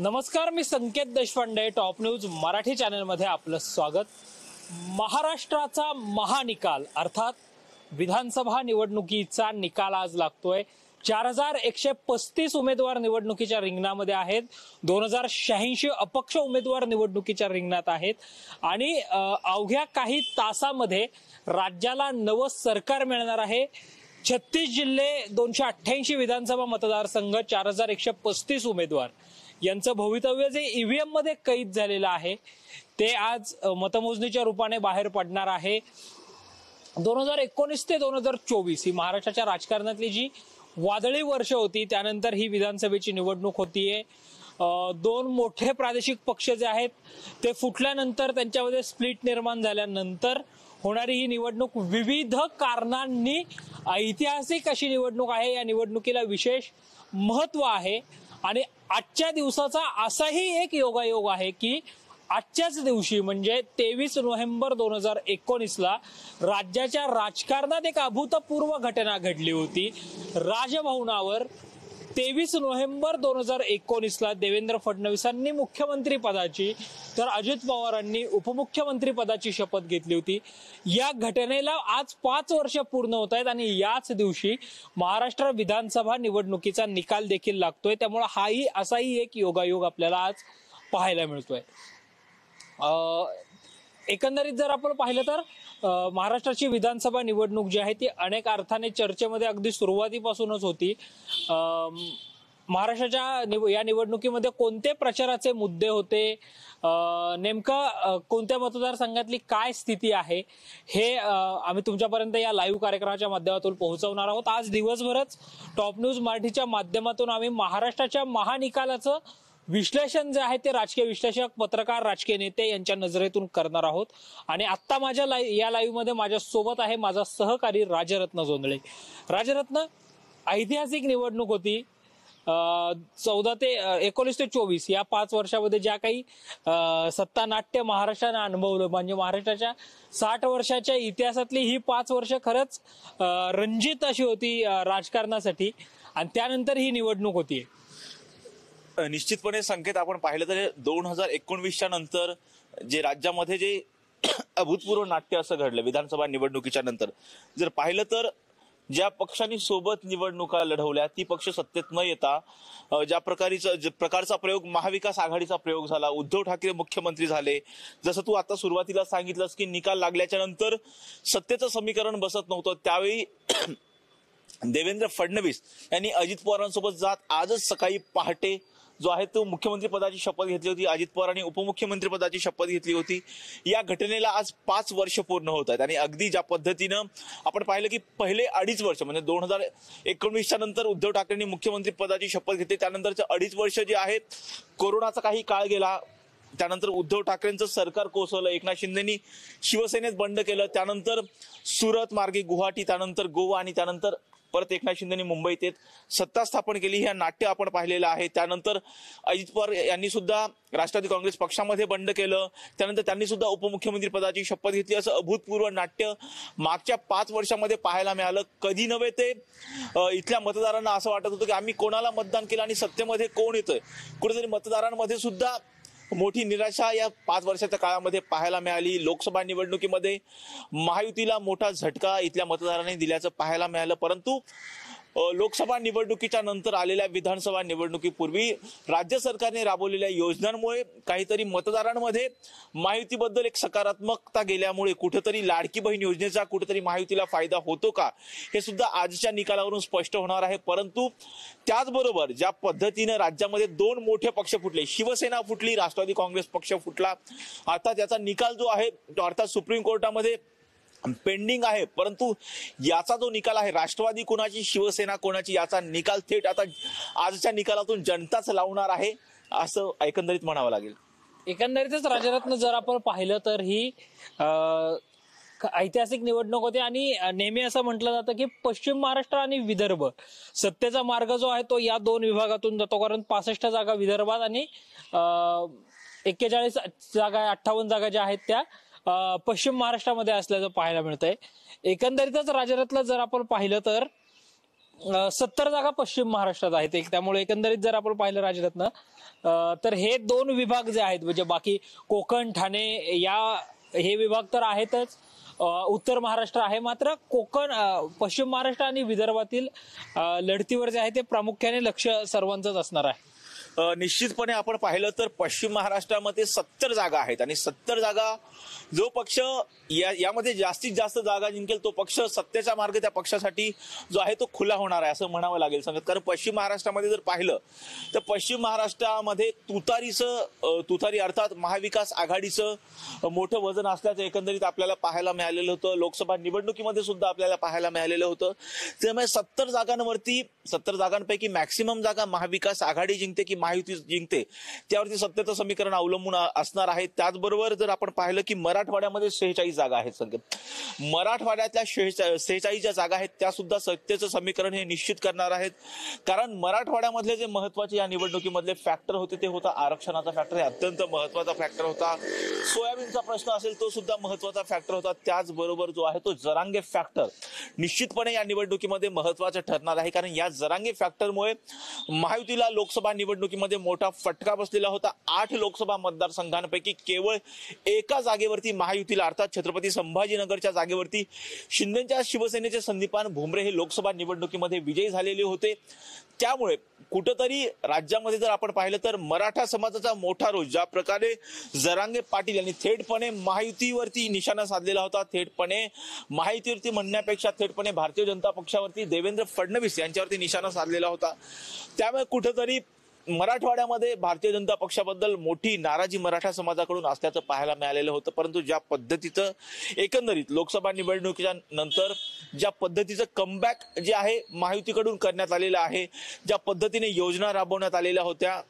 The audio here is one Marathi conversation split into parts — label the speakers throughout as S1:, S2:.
S1: नमस्कार, मी संकेत देशपांडे, टॉप न्यूज मराठी चॅनलमध्ये आपलं स्वागत। महाराष्ट्राचा महानिकाल अर्थात विधानसभा निवडणुकीचा निकाल आज लागतोय। 4135 उमेदवार निवडणुकीच्या रिंगणामध्ये आहेत। 2086 अपक्ष उमेदवार निवडणुकीच्या रिंगणात आहेत आणि अवघ्या काही तासामध्ये राज्याला नवं सरकार मिळणार आहे। 36 जिल्हे, 288 विधानसभा मतदारसंघ, 4135 उमेदवार यांचं भवितव्य जे ईव्हीएम मध्ये कैद झालेलं आहे ते आज मतमोजणीच्या रूपाने बाहेर पडणार आहे। 2019 ते 2024 ही महाराष्ट्राच्या राजकारणातली जी वादळी वर्ष होती, त्यानंतर ही विधानसभेची निवडणूक होतीये। दोन मोठे प्रादेशिक पक्ष जे आहेत ते फुटल्यानंतर, त्यांच्यामध्ये स्प्लिट निर्माण झाल्यानंतर होणारी ही निवडणूक विविध कारणांनी ऐतिहासिक अशी निवडणूक आहे। या निवडणुकीला विशेष महत्व आहे आणि आजच्या दिवसाचा असाही एक योगायोग आहे की आजच्याच दिवशी म्हणजे 23 नोव्हेंबर 2019 ला राज्याच्या राजकारणात एक अभूतपूर्व घटना घडली होती। राजभवनावर 23 नोव्हेंबर 2019 ला देवेंद्र फडणवीसांनी मुख्यमंत्री पदाची तर अजित पवारांनी उपमुख्यमंत्री पदाची शपथ घेतली होती। या घटनेला आज 5 वर्ष पूर्ण होत आहेत आणि याच दिवशी महाराष्ट्र विधानसभा निवडणुकीचा निकाल देखील लागतोय। त्यामुळे असाही एक योगायोग आपल्याला आज पाहायला मिळतोय। एकंदरीत जर आपण पाहिलं तर महाराष्ट्राची विधानसभा निवडणूक जी आहे ती अनेक अर्थाने चर्चेमध्ये अगदी सुरुवातीपासूनच होती। महाराष्ट्राच्या या निवडणुकीमध्ये कोणते प्रचाराचे मुद्दे होते, नेमका कोणत्या मतदारसंघातली काय स्थिती आहे, हे आम्ही तुमच्यापर्यंत या लाईव्ह कार्यक्रमाच्या माध्यमातून पोहोचवणार आहोत। आज दिवसभरच टॉप न्यूज मराठीच्या माध्यमातून आम्ही महाराष्ट्राच्या महानिकालाचं विश्लेषण जे आहे ते राजकीय विश्लेषक, पत्रकार, राजकीय नेते यांच्या नजरेतून करणार आहोत। आणि आता माझ्या या लाईव्ह मध्ये माझ्या सोबत आहे माझा सहकारी राजरत्न जोंधळे। राजरत्न, ऐतिहासिक निवडणूक होती। 14 ते 19 ते 24 या 5 वर्षामध्ये ज्या काही सत्ता नाट्य महाराष्ट्राने अनुभवलं, म्हणजे महाराष्ट्राच्या 60 वर्षाच्या इतिहासातली ही 5 वर्ष खरंच रंजित अशी होती राजकारणासाठी, आणि त्यानंतर ही निवडणूक होती।
S2: निश्चितपणे संकेत, आपण पाहिलं तर 2019च्या नंतर जे राज्यामध्ये जे अभूतपूर्व नाट्य असं घडलं विधानसभा निवडणुकीच्या नंतर, जर पाहिलं तर ज्या पक्षांनी सोबत निवडणुका लढवल्या ती पक्ष सत्तेत न येता ज्या प्रकारचा प्रयोग महाविकास आघाडीचा प्रयोग झाला, उद्धव ठाकरे मुख्यमंत्री झाले। जसं तू आता सुरुवातीला सांगितलंस की निकाल लागल्याच्या नंतर सत्तेचं समीकरण बसत नव्हतं, त्यावेळी देवेंद्र फडणवीस यांनी अजित पवारांसोबत जात आजच सकाळी पहाटे जो आहे तो मुख्यमंत्री पदाची शपथ घेतली होती। अजित पवारांनी उपमुख्यमंत्री पदाची शपथ घेतली होती। या घटनेला आज 5 वर्ष पूर्ण होत आहेत आणि अगदी ज्या पद्धतीनं आपण पाहिलं की पहिले 2.5 वर्ष म्हणजे 2019च्या नंतर उद्धव ठाकरेंनी मुख्यमंत्री पदाची शपथ घेतली, त्यानंतरचे 2.5 वर्ष जे आहेत कोरोनाचा काही काळ गेला, त्यानंतर उद्धव ठाकरेंचं सरकार कोसळलं, एकनाथ शिंदेनी शिवसेनेत बंड केलं, त्यानंतर सुरत मार्गे गुवाहाटी, त्यानंतर गोवा आणि त्यानंतर परत एकनाथ शिंदेनी मुंबईत येत सत्ता स्थापन केली। हे नाट्य आपण पाहिलेलं आहे। त्यानंतर अजित पवार यांनी सुद्धा राष्ट्रवादी काँग्रेस पक्षामध्ये बंड केलं, त्यानंतर त्यांनी सुद्धा उपमुख्यमंत्री पदाची शपथ घेतली। असं अभूतपूर्व नाट्य मागच्या 5 वर्षामध्ये पाहायला मिळालं। कधी नव्हे ते इथल्या मतदारांना असं वाटत होतं की आम्ही कोणाला मतदान केलं आणि सत्तेमध्ये कोण येतोय। कुठेतरी मतदारांमध्ये सुद्धा मोठी निराशा या 5 वर्षाच्या काळामध्ये पाहायला मिळाली। लोकसभा निवडणुकीमध्ये महायुतीला मोठा झटका इथल्या मतदारांनी दिल्याचं पाहायला मिळालं, परंतु लोकसभा निवडणुकीच्या नंतर आलेल्या विधानसभा निवडणुकीपूर्वी राज्य सरकारने राबवलेल्या योजनांमुळे काहीतरी मतदारांमध्ये महायुतीबद्दल एक सकारात्मकता गेल्यामुळे कुठेतरी लाडकी बहीण योजनेचा कुठेतरी महायुतीला फायदा होतो का हे सुद्धा आजच्या निकालावरून स्पष्ट होणार आहे। परंतु त्याचबरोबर ज्या पद्धतीने राज्यामध्ये 2 मोठे पक्ष फुटले, शिवसेना फुटली, राष्ट्रवादी काँग्रेस पक्ष फुटला, अर्थात याचा निकाल जो आहे तो अर्थात सुप्रीम कोर्टामध्ये पेंडिंग आहे, परंतु याचा जो निकाल आहे राष्ट्रवादी कोणाची शिवसेना कोणाची याचा निकाल थेट आता आजच्या निकालातून जनताच लावणार आहे असं एकंदरीत म्हणावं लागेल।
S1: एकंदरीतच राजरत्न, जर आपण पाहिलं तर ही ऐतिहासिक निवडणूक होती आणि नेहमी असं म्हटलं जातं की पश्चिम महाराष्ट्र आणि विदर्भ सत्तेचा मार्ग जो आहे तो या 2 विभागातून जातो, कारण 65 जागा विदर्भात आणि 41 जागा 58 जागा ज्या आहेत त्या पश्चिम महाराष्ट्रामध्ये असल्याचं पाहायला मिळतंय। एकंदरीतच राजरत्न जर आपण पाहिलं तर 70 जागा पश्चिम महाराष्ट्रात आहेत त्यामुळे एकंदरीत जर आपण पाहिलं राजरत्न तर हे दोन विभाग जे आहेत म्हणजे बाकी कोकण ठाणे हे विभाग तर आहेतच. उत्तर महाराष्ट्र आहे मात्र कोकण पश्चिम महाराष्ट्र आणि विदर्भातील लढतीवर जे आहे ते प्रामुख्याने लक्ष सर्वांचंच असणार आहे.
S2: निश्चितपणे आपण पाहिलं तर पश्चिम महाराष्ट्रामध्ये 70 जागा आहेत आणि 70 जागा जो पक्ष यामध्ये जास्तीत जास्त जागा जिंकेल तो पक्ष सत्तेचा मार्ग त्या पक्षासाठी जो आहे तो खुला होणार आहे असं म्हणावं लागेल सांगत. कारण पश्चिम महाराष्ट्रामध्ये जर पाहिलं तर पश्चिम महाराष्ट्रामध्ये तुतारी अर्थात महाविकास आघाडीचं मोठं वजन असल्याचं एकंदरीत आपल्याला पाहायला मिळालेलं होतं. लोकसभा निवडणुकीमध्ये सुद्धा आपल्याला पाहायला मिळालेलं होतं. त्यामुळे 70 जागांपैकी मॅक्सिमम जागा महाविकास आघाडी जिंकते की महायुती जिंकते त्यावरती सत्तेचं समीकरण अवलंबून असणार आहे. त्याचबरोबर जर आपण पाहिलं की मराठवाड्यामध्ये 46 जागा आहेत संकेत. मराठवाड्यातल्या 46 ज्या जागा आहेत त्या सुद्धा सत्तेचं समीकरण हे निश्चित करणार आहेत. कारण मराठवाड्यामधले जे महत्वाचे या निवडणुकीमधले फॅक्टर होते ते होता आरक्षणाचा फॅक्टर. हे अत्यंत महत्वाचा फॅक्टर होता. सोयाबीनचा प्रश्न असेल तो सुद्धा महत्वाचा फॅक्टर होता. त्याचबरोबर जो आहे तो जरांगे फॅक्टर निश्चितपणे या निवडणुकीमध्ये महत्वाचं ठरणार आहे. कारण या जरांगे फॅक्टरमुळे महायुतीला लोकसभा निवडणुकीमध्ये मोठा फटका बसलेला होता. 8 लोकसभा मतदारसंघांपैकी केवळ एका जागेवरती महायुतीला अर्थात छत्रपती संभाजीनगरच्या जागेवरती शिंदेच्या शिवसेनेचे संदीपान भुमरे हे लोकसभा निवडणुकीमध्ये विजयी झालेले होते. त्यामुळे कुठंतरी राज्यामध्ये जर आपण पाहिलं तर मराठा समाजाचा मोठा रोष ज्या प्रकारे जरांगे पाटील यांनी थेटपणे महायुतीवरती निशाणा साधलेला होता, थेटपणे महायुतीवरती म्हणण्यापेक्षा थेटपणे भारतीय जनता पक्षावरती देवेंद्र फडणवीस यांच्यावरती निशाणा साधलेला होता. त्यामुळे कुठंतरी मराठवाड्यामध्ये भारतीय जनता पक्षाबद्दल मोठी नाराजी मराठा समाजाकडून असल्याचं पाहायला मिळालेलं होतं. परंतु ज्या पद्धतीचं एकंदरीत लोकसभा निवडणुकीच्या नंतर ज्या पद्धतीचं कमबॅक जे आहे महायुतीकडून करण्यात आलेलं आहे, ज्या पद्धतीने योजना राबवण्यात आलेल्या होत्या,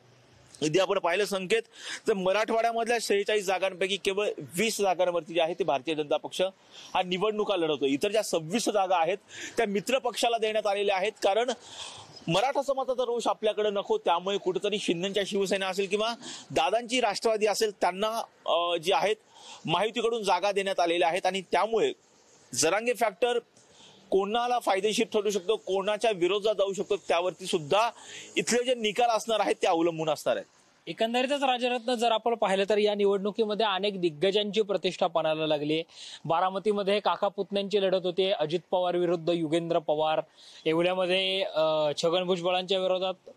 S2: यदि आपण पाहिलं संकेत तर मराठवाड्यामधल्या 46 जागांपैकी केवळ 20 जागांवरती जे आहे ते भारतीय जनता पक्ष हा निवडणुका लढवतो. इतर ज्या 26 जागा आहेत त्या मित्र पक्षाला देण्यात आलेल्या आहेत. कारण मराठा समाजाचा रोष आपल्याकडे नको त्यामुळे कुठेतरी शिंदेच्या शिवसेना असेल किंवा दादांची राष्ट्रवादी असेल त्यांना जे आहेत महायुतीकडून जागा देण्यात आलेल्या आहेत. आणि त्यामुळे जरांगे फॅक्टर कोणाला फायदेशीर ठरू शकतो, कोणाच्या विरोधात जाऊ शकतो त्यावरती सुद्धा इथले जे निकाल असणार आहेत ते अवलंबून असणार आहेत.
S1: एकंदरीतच राजरत्न जर आपण पाहिलं तर या निवडणुकीमध्ये अनेक दिग्गजांची प्रतिष्ठा पणाला लागली. बारामतीमध्ये काका पुतण्यांची लढत होते. अजित पवार विरुद्ध युगेंद्र पवार. येवल्यामध्ये छगन भुजबळांच्या विरोधात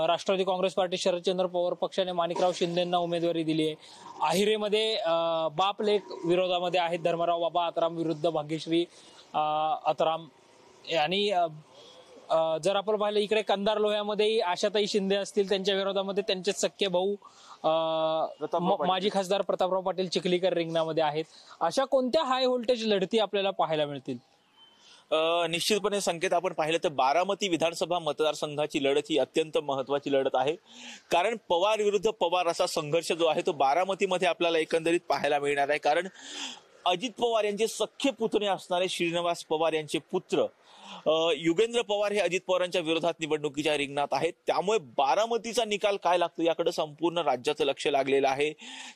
S1: राष्ट्रवादी काँग्रेस पार्टी शरदचंद्र पवार पक्षाने माणिकराव शिंदेंना उमेदवारी दिली आहे. आहिरेमध्ये बाप लेक विरोधामध्ये आहेत. धर्मराव बाबा आत्राम विरुद्ध भाग्यश्री आत्राम. आणि जर आपण पाहिलं इकडे कंधार लोह्यामध्येही आशाताई शिंदे असतील त्यांच्या विरोधामध्ये त्यांचे सख्खे भाऊ माजी खासदार प्रतापराव पाटील चिखलीकर रिंगणामध्ये आहेत. अशा कोणत्या हाय व्होल्टेज लढती आपल्याला पाहायला मिळतील?
S2: निश्चितपणे संकेत आपण पाहिलं तर बारामती विधानसभा मतदारसंघाची लढत ही अत्यंत महत्वाची लढत आहे. कारण पवार विरुद्ध पवार असा संघर्ष जो आहे तो बारामतीमध्ये आपल्याला एकंदरीत पाहायला मिळणार आहे. कारण अजित पवार यांचे सख्खे पुतणे असणारे श्रीनिवास पवार यांचे पुत्र युगेंद्र पवार हे अजित पवारांच्या विरोधात निवडणुकीच्या रिंगणात आहेत. त्यामुळे बारामतीचा निकाल काय लागतो याकडे संपूर्ण राज्याचं लक्ष लागलेलं आहे.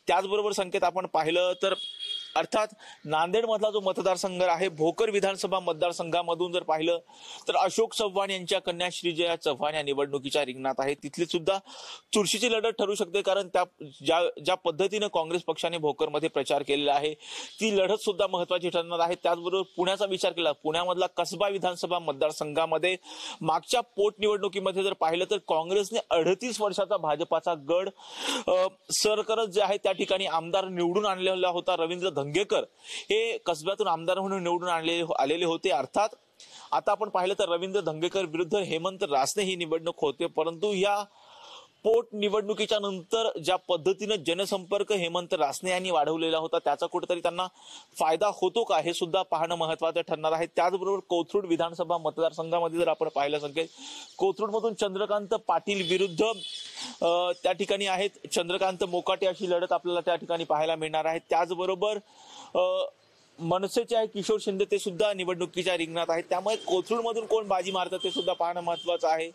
S2: त्याचबरोबर संकेत आपण पाहिलं तर अर्थात नांदेड मधला जो मतदारसंघ आहे भोकर विधानसभा मतदारसंघामधून जर पाहिलं तर अशोक चव्हाण यांच्या कन्या श्रीजया चव्हाण या निवडणुकीच्या रिंगणात आहे. तिथली सुद्धा चुरशीची लढत ठरू शकते. कारण त्या ज्या पद्धतीने काँग्रेस पक्षाने भोकरमध्ये प्रचार केलेला आहे ती लढत सुद्धा महत्वाची ठरणार आहे. त्याचबरोबर पुण्याचा विचार केला, पुण्यामधला कसबा विधानसभा मतदारसंघामध्ये मागच्या पोटनिवडणुकीमध्ये जर पाहिलं तर काँग्रेसने 38 वर्षाचा भाजपाचा गड सर करत जे आहे त्या ठिकाणी आमदार निवडून आणलेला होता. रवींद्र धंगेकर हे कसब्यातून आमदार म्हणून निवडून आलेले होते. अर्थात आता आपण पाहिलं तर रवींद्र धंगेकर विरुद्ध हेमंत रासने ही निवडणूक होते. परंतु या पोट निवडणुकीच्या नंतर ज्या पद्धतीने जनसंपर्क हेमंत रासने यांनी वाढवलेला होता त्याचा कुठेतरी त्यांना फायदा होतो का हे सुद्धा पाहणं महत्वाचं ठरणार आहे. त्याचबरोबर कोथरूड विधानसभा मतदारसंघामध्ये जर आपण पाहिलं संकेत कोथरूडमधून चंद्रकांत पाटील विरुद्ध त्या ठिकाणी आहेत चंद्रकांत मोकाटे अशी लढत आपल्याला त्या ठिकाणी पाहायला मिळणार आहे. त्याचबरोबर मनसेचे आहे किशोर शिंदे ते सुद्धा निवडणुकीच्या रिंगणात आहेत. त्यामुळे कोथरूडमधून कोण बाजी मारतात ते सुद्धा पाहणं महत्वाचं आहे.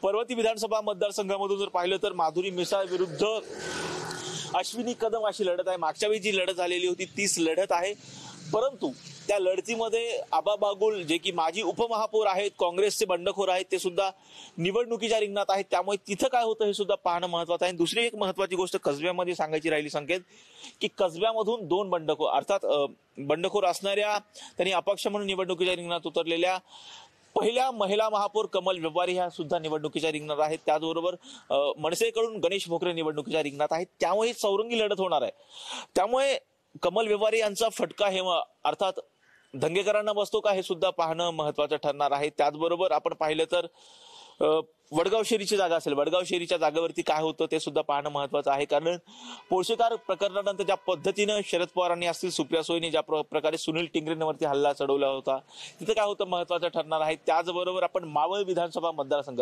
S2: पर्वती विधानसभा मतदारसंघामधून जर पाहिलं तर माधुरी मिसाळ विरुद्ध अश्विनी कदम अशी लढत आहे. मागच्या वेळी जी लढत झालेली होती तीच लढत आहे. परंतु त्या लढतीमध्ये आबा बागुल जे की माजी उपमहापौर आहेत, काँग्रेसचे बंडखोर आहेत, ते सुद्धा निवडणुकीच्या रिंगणात आहेत. त्यामुळे तिथं काय होतं हे सुद्धा पाहणं महत्वाचं आहे. दुसरी एक महत्वाची गोष्ट कसब्यामध्ये सांगायची राहिली संकेत, की कसब्यामधून 2 बंडखोर अर्थात बंडखोर असणाऱ्या त्यांनी अपक्ष म्हणून निवडणुकीच्या रिंगणात उतरलेल्या पहिल्या महिला महापौर कमल व्यवहारी ह्या सुद्धा निवडणुकीच्या रिंगणात आहेत. त्याचबरोबर मनसेकडून गणेश भोकरे निवडणुकीच्या रिंगणात आहेत. त्यामुळे चौरंगी लढत होणार आहे. त्यामुळे कमल व्यवहारी यांचा फटका हे अर्थात धंगेकरांना बसतो का हे सुद्धा पाहणं महत्वाचं ठरणार आहे. त्याचबरोबर आपण पाहिलं तर वडगाव शेरीची जागा असेल, वडगाव शेरीच्या जागेवरती काय होतं ते सुद्धा पाहणं महत्वाचं आहे. कारण पोळशेकार प्रकरणानंतर ज्या पद्धतीनं शरद पवारांनी असतील, सुप्रिया सुळेंनी ज्या प्रकारे सुनील टिंगरेंवरती हल्ला चढवला होता, तिथं काय होतं महत्वाचं ठरणार आहे. त्याचबरोबर आपण मावळ विधानसभा मतदारसंघ,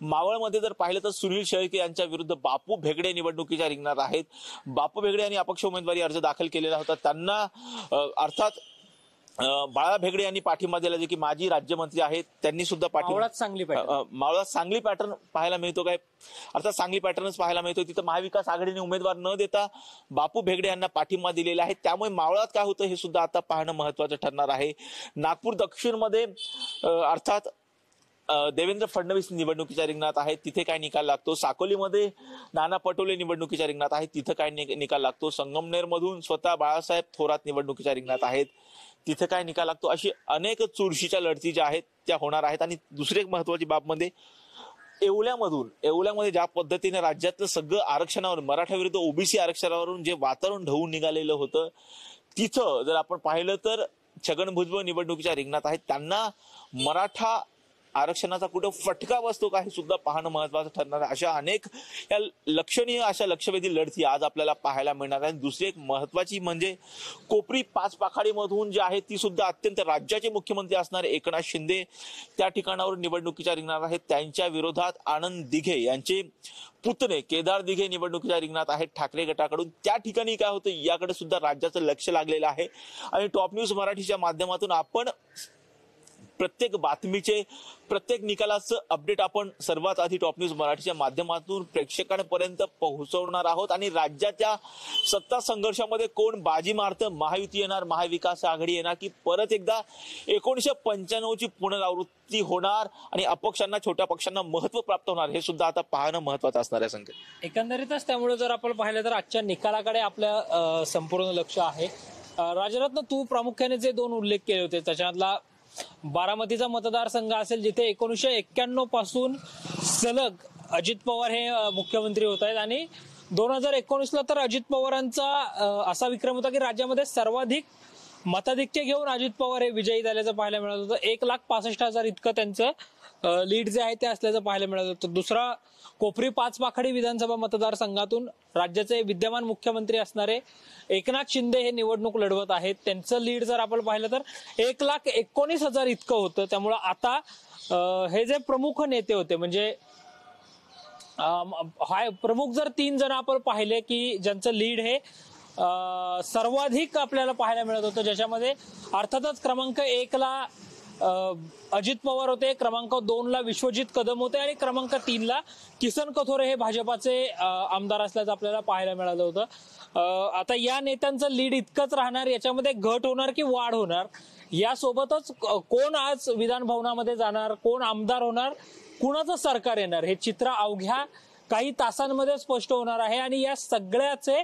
S2: मावळमध्ये जर पाहिलं तर सुनील शेळके यांच्या विरुद्ध बापू भेगडे निवडणुकीच्या रिंगणात आहेत. बापू भेगडे यांनी अपक्ष उमेदवारी अर्ज दाखल केलेला होता. त्यांना अर्थात बाळा भेगडे यांनी पाठिंबा दिला, जे की माजी राज्यमंत्री आहेत, त्यांनी सुद्धा
S1: मावळात
S2: सांगली पॅटर्न पाहायला मिळतो काय, अर्थात सांगली पॅटर्नच पाहायला मिळतो. तिथं महाविकास आघाडीने उमेदवार न देता बापू भेगडे यांना पाठिंबा दिलेला आहे. त्यामुळे मावळात काय होतं हे सुद्धा आता पाहणं महत्वाचं ठरणार आहे. नागपूर दक्षिणमध्ये अर्थात देवेंद्र फडणवीस निवडणुकीच्या रिंगणात आहेत, तिथे काय निकाल लागतो. साकोलीमध्ये नाना पटोले निवडणुकीच्या रिंगणात आहेत, तिथे काय निकाल लागतो. संगमनेर मधून स्वतः बाळासाहेब थोरात निवडणुकीच्या रिंगणात आहेत, तिथे काय निकाल लागतो. अशी अनेक चुरशीच्या लढती ज्या आहेत त्या होणार आहेत. आणि दुसरी एक महत्वाची बाब म्हणजे येवल्यामध्ये ज्या पद्धतीने राज्यातलं सगळं आरक्षणावर, मराठा विरुद्ध ओबीसी आरक्षणावरून जे वातावरण ढवून निघालेलं होतं, तिथं जर आपण पाहिलं तर छगन भुजबळ निवडणुकीच्या रिंगणात आहेत. त्यांना मराठा आरक्षणाचा कुठं फटका बसतो का हे सुद्धा पाहणं महत्वाचं ठरणार आहे. अशा अनेक या लक्षणीय अशा लक्षवेधी लढती आज आपल्याला पाहायला मिळणार आहे. दुसरी एक महत्वाची म्हणजे कोपरी 5 पाखाडीमधून जी आहे ती सुद्धा अत्यंत राज्याचे मुख्यमंत्री असणारे एकनाथ शिंदे त्या ठिकाणावर निवडणुकीच्या रिंगणात आहेत. त्यांच्या विरोधात आनंद दिघे यांचे पुतणे केदार दिघे निवडणुकीच्या रिंगणात आहेत ठाकरे गटाकडून. त्या ठिकाणी काय होतं याकडे सुद्धा राज्याचं लक्ष लागलेलं आहे. आणि टॉप न्यूज मराठीच्या माध्यमातून आपण प्रत्येक बातमीचे, प्रत्येक निकालाचं अपडेट आपण सर्वात आधी टॉप न्यूज मराठीच्या माध्यमातून प्रेक्षकांपर्यंत पोहोचवणार आहोत. आणि राज्याच्या सत्ता संघर्षामध्ये कोण बाजी मारतं, महायुती येणार, महाविकास आघाडी येणार, की परत एकदा 1995ची पुनरावृत्ती होणार आणि अपक्षांना, छोट्या पक्षांना महत्व प्राप्त होणार, हे सुद्धा आता पाहणं महत्वाचं असणार आहे. संकेत
S1: एकंदरीतच त्यामुळे जर आपण पाहिलं तर आजच्या निकालाकडे आपल्या संपूर्ण लक्ष आहे. राजरत्न, तू प्रामुख्याने जे 2 उल्लेख केले होते त्याच्यातला बारामतीचा मतदारसंघ असेल, जिथे 1991 पासून सलग अजित पवार हे मुख्यमंत्री होत आहेत. आणि 2019ला तर अजित पवारांचा असा विक्रम होता की राज्यामध्ये सर्वाधिक मताधिक्य घेऊन अजित पवार हे विजयी झाल्याचं पाहायला मिळत होतं. 1,65,000 इतकं त्यांचं लीड जे आहे ते असल्याचं पाहायला मिळत होतं. दुसरा कोपरी 5 पाखाडी विधानसभा मतदारसंघातून राज्याचे विद्यमान मुख्यमंत्री असणारे एकनाथ शिंदे हे निवडणूक लढवत आहेत. त्यांचं लीड जर आपण पाहिलं तर 1,19,000 इतकं होतं. त्यामुळं आता हे जे प्रमुख नेते होते, म्हणजे प्रमुख जर 3 जण आपण पाहिले की ज्यांचं लीड हे सर्वाधिक आपल्याला पाहायला मिळत होतं, ज्याच्यामध्ये अर्थातच क्रमांक 1ला अजित पवार होते, क्रमांक 2ला विश्वजित कदम होते आणि क्रमांक 3ला किसन कथोरे हे भाजपाचे आमदार असल्याचं आपल्याला पाहायला मिळालं होतं. आता या नेत्यांचं लीड इतकंच राहणार, याच्यामध्ये घट होणार की वाढ होणार, यासोबतच कोण आज विधान भवनामध्ये जाणार, कोण आमदार होणार, कुणाचं सरकार येणार, हे चित्र अवघ्या काही तासांमध्ये स्पष्ट होणार आहे. आणि या सगळ्याचे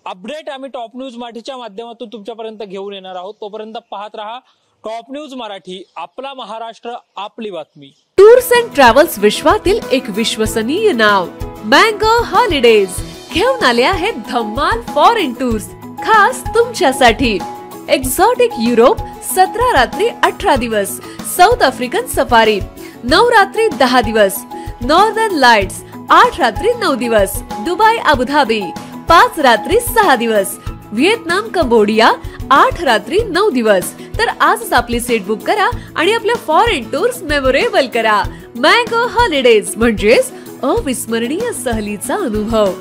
S1: अपडेट आम्ही टॉप न्यूज मराठीच्या माध्यमातून तुमच्यापर्यंत घेऊन येणार आहोत. तोपर्यंत पाहत रहा टॉप न्यूज मराठी, आपला महाराष्ट्र, आपली बातमी.
S3: टूर्स अँड ट्रॅव्हल्स विश्वातील एक विश्वसनीय नाव मँगो हॉलिडेज घेऊन आले आहेत धम्माल फॉरेन टूर्स खास तुमच्यासाठी. एक्झॉटिक युरोप 17 रात्री 18 दिवस, साऊथ आफ्रिकन सफारी 9 रात्री 10 दिवस, नॉर्दर्न लाईट्स 8 रात्री 9 दिवस, दुबई अबुधाबी 5 रात्री 6 दिवस, व्हिएतनाम कंबोडिया 8 रात्री 9 दिवस. तर आजच आपली सीट बुक करा आणि आपल्या फॉरेन टूर्स मेमोरेबल करा. मँगो हॉलिडेज म्हणजेच अविस्मरणीय सहलीचा अनुभव.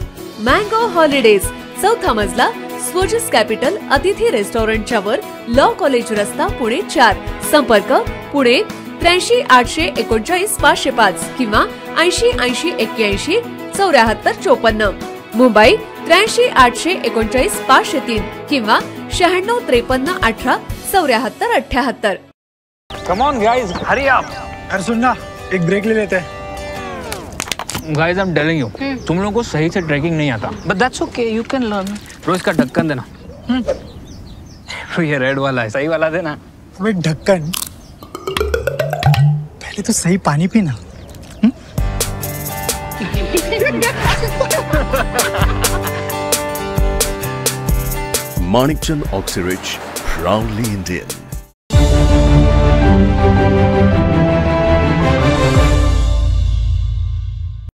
S3: मँगो हॉलिडेज, 4था मजला, स्वोजस कॅपिटल अतिथी रेस्टॉरंटच्या वर, लॉ कॉलेज रस्ता, पुणे 4. संपर्क पुणे 83 839 505 किंवा 80 80 81 74 54. मुंबई 83 839 503 किंवा 96 53 18 74 78.
S4: Come on guys, hurry up.
S5: अरे सुन ना, एक ब्रेक ले लेते हैं.
S4: Guys, I am telling you, तुम लोगों को सही से ट्रैकिंग नहीं आता. But that's okay, you can learn. रोज का ढक्कन देना. तो ये रेड वाला है, सही वाला देना.
S5: अबे ढक्कन, पहले तो सही पानी पीना.
S6: Manikchand Oxyrich, proudly Indian.